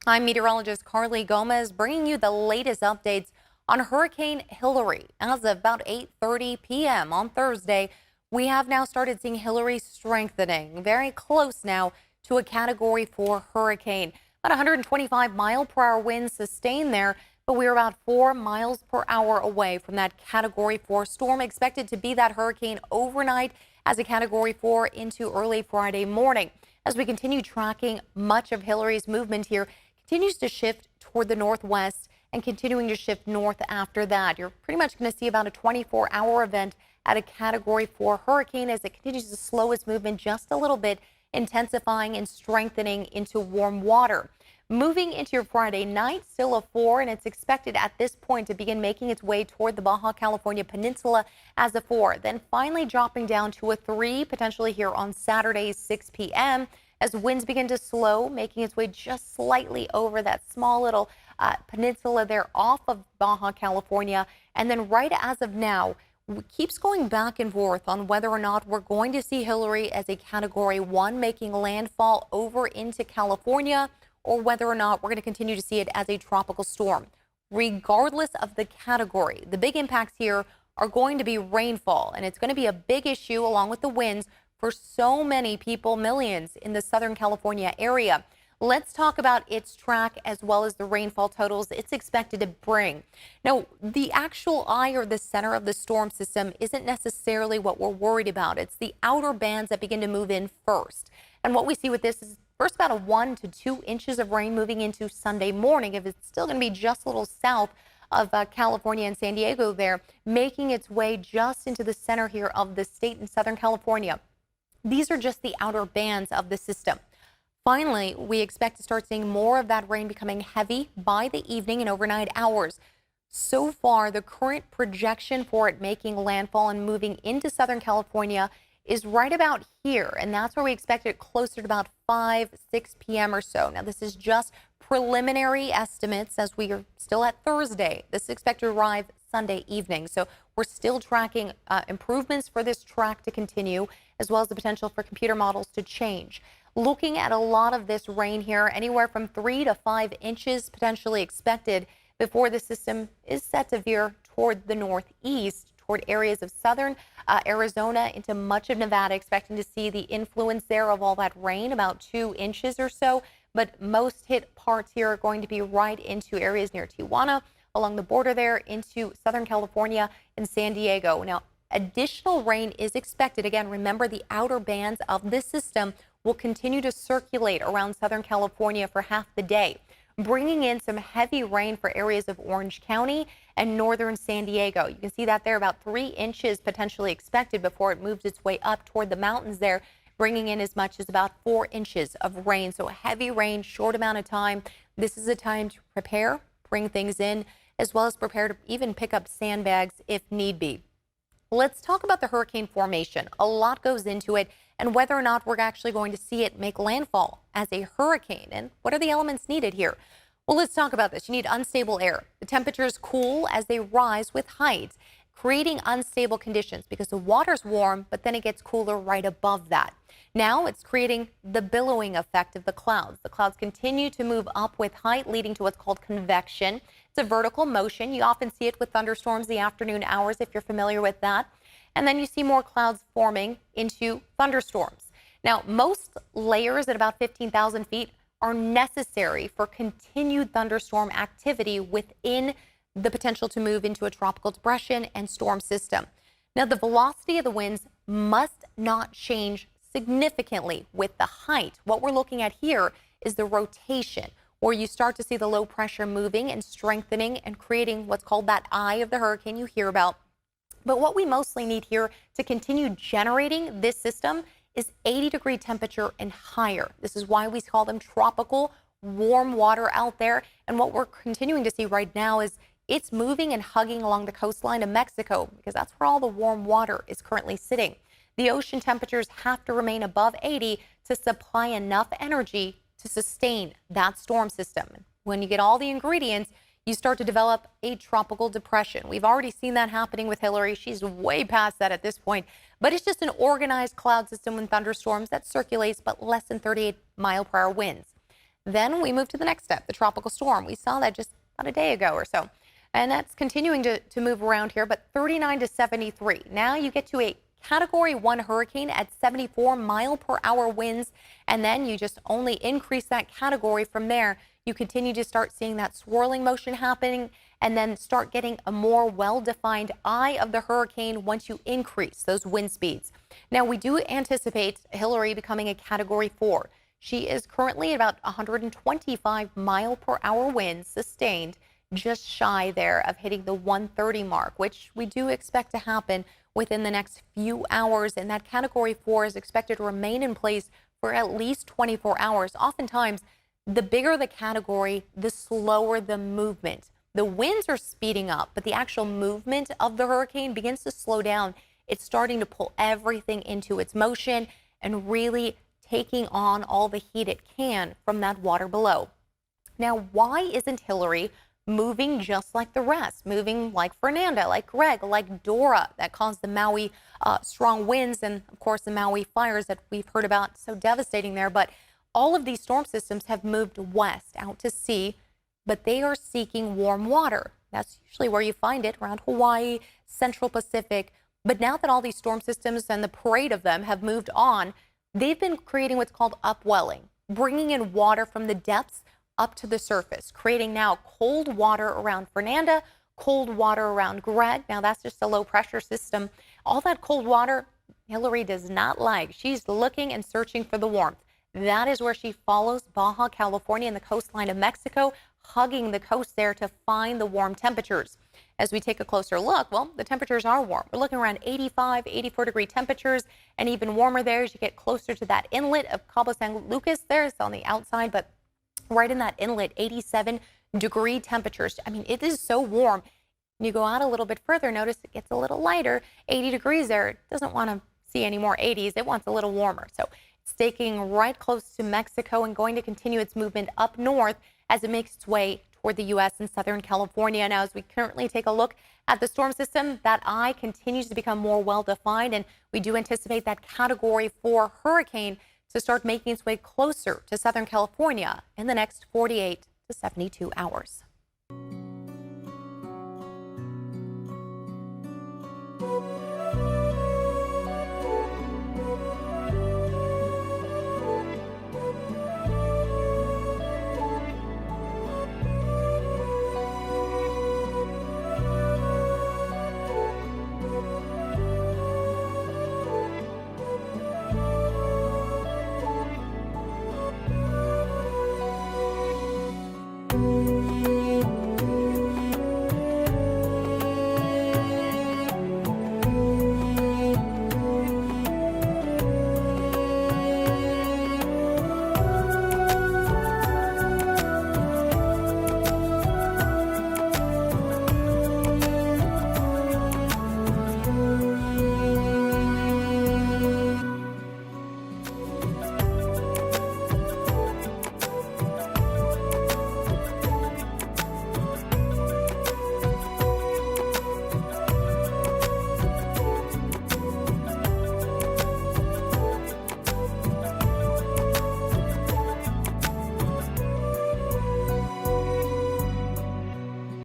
I'm meteorologist Carley Gomez bringing you the latest updates on Hurricane Hilary. As of about 8:30 p.m. on Thursday, we have now started seeing Hilary strengthening, very close now to a Category 4 hurricane. About 125-mile-per-hour winds sustained there, but we're about 4 miles per hour away from that Category 4 storm, expected to be that hurricane overnight as a Category 4 into early Friday morning. As we continue tracking, much of Hilary's movement here continues to shift toward the northwest and continuing to shift north after that. You're pretty much going to see about a 24-hour event at a Category 4 hurricane as it continues to slow its movement just a little bit, intensifying and strengthening into warm water. Moving into your Friday night, still a 4, and it's expected at this point to begin making its way toward the Baja California Peninsula as a 4, then finally dropping down to a 3, potentially here on Saturday, 6 p.m. as winds begin to slow, making its way just slightly over that small little peninsula there off of Baja California. And then right as of now, keeps going back and forth on whether or not we're going to see Hilary as a Category 1 making landfall over into California, or whether or not we're going to continue to see it as a tropical storm. Regardless of the category, the big impacts here are going to be rainfall, and it's going to be a big issue along with the winds for so many people, millions in the Southern California area. Let's talk about its track as well as the rainfall totals it's expected to bring. Now, the actual eye or the center of the storm system isn't necessarily what we're worried about. It's the outer bands that begin to move in first. And what we see with this is first about a 1 to 2 inches of rain moving into Sunday morning. If it's still going to be just a little south of California and San Diego there, making its way just into the center here of the state in Southern California. These are just the outer bands of the system. Finally, we expect to start seeing more of that rain becoming heavy by the evening and overnight hours. So far, the current projection for it making landfall and moving into Southern California is right about here, and that's where we expect it closer to about 6 p.m. or so. Now, this is just preliminary estimates as we are still at Thursday. This is expected to arrive Sunday evening. So we're still tracking improvements for this track to continue, as well as the potential for computer models to change. Looking at a lot of this rain here, anywhere from 3 to 5 inches potentially expected before the system is set to veer toward the northeast, toward areas of southern Arizona into much of Nevada, expecting to see the influence there of all that rain, about 2 inches or so. But most hit parts here are going to be right into areas near Tijuana, along the border there, into Southern California and San Diego. Now, additional rain is expected. Again, remember the outer bands of this system will continue to circulate around Southern California for half the day, bringing in some heavy rain for areas of Orange County and northern San Diego. You can see that there, about 3 inches potentially expected before it moves its way up toward the mountains there, bringing in as much as about 4 inches of rain. So heavy rain, short amount of time. This is a time to prepare, bring things in, as well as prepare to even pick up sandbags if need be. Let's talk about the hurricane formation. A lot goes into it, and whether or not we're actually going to see it make landfall as a hurricane. And what are the elements needed here? Well, let's talk about this. You need unstable air. The temperatures cool as they rise with height, creating unstable conditions because the water's warm, but then it gets cooler right above that. Now it's creating the billowing effect of the clouds. The clouds continue to move up with height, leading to what's called convection. It's a vertical motion. You often see it with thunderstorms the afternoon hours, if you're familiar with that. And then you see more clouds forming into thunderstorms. Now, most layers at about 15,000 feet are necessary for continued thunderstorm activity within the potential to move into a tropical depression and storm system. Now, the velocity of the winds must not change significantly with the height. What we're looking at here is the rotation, where you start to see the low pressure moving and strengthening and creating what's called that eye of the hurricane you hear about. But what we mostly need here to continue generating this system is 80-degree temperature and higher. This is why we call them tropical warm water out there. And what we're continuing to see right now is it's moving and hugging along the coastline of Mexico, because that's where all the warm water is currently sitting. The ocean temperatures have to remain above 80 to supply enough energy to sustain that storm system. When you get all the ingredients, you start to develop a tropical depression. We've already seen that happening with Hilary. She's way past that at this point, but it's just an organized cloud system with thunderstorms that circulates but less than 38-mile-per-hour winds. Then we move to the next step, the tropical storm. We saw that just about a day ago or so. And that's continuing to move around here, but 39 to 73. Now you get to a Category 1 hurricane at 74-mile-per-hour winds, and then you just only increase that category from there. You continue to start seeing that swirling motion happening and then start getting a more well-defined eye of the hurricane once you increase those wind speeds. Now, we do anticipate Hilary becoming a Category 4. She is currently at about 125-mile-per-hour winds sustained, just shy there of hitting the 130 mark, which we do expect to happen within the next few hours. And that Category 4 is expected to remain in place for at least 24 hours. Oftentimes, the bigger the category, the slower the movement. The winds are speeding up, but the actual movement of the hurricane begins to slow down. It's starting to pull everything into its motion and really taking on all the heat it can from that water below. Now, why isn't Hilary moving just like the rest, moving like Fernanda, like Greg, like Dora that caused the Maui strong winds and, of course, the Maui fires that we've heard about, so devastating there. But all of these storm systems have moved west out to sea, but they are seeking warm water. That's usually where you find it, around Hawaii, Central Pacific. But now that all these storm systems and the parade of them have moved on, they've been creating what's called upwelling, bringing in water from the depths up to the surface, creating now cold water around Fernanda, cold water around Greg. Now that's just a low pressure system. All that cold water, Hilary does not like. She's looking and searching for the warmth. That is where she follows Baja California and the coastline of Mexico, hugging the coast there to find the warm temperatures. As we take a closer look, well, the temperatures are warm. We're looking around 85, 84-degree temperatures, and even warmer there as you get closer to that inlet of Cabo San Lucas. There, it's on the outside, but right in that inlet, 87-degree temperatures. I mean, it is so warm. When you go out a little bit further, notice it gets a little lighter, 80 degrees there. It doesn't want to see any more 80s. It wants a little warmer. So it's staking right close to Mexico and going to continue its movement up north as it makes its way toward the U.S. and Southern California. Now, as we currently take a look at the storm system, that eye continues to become more well-defined, and we do anticipate that Category 4 hurricane to start making its way closer to Southern California in the next 48 to 72 hours.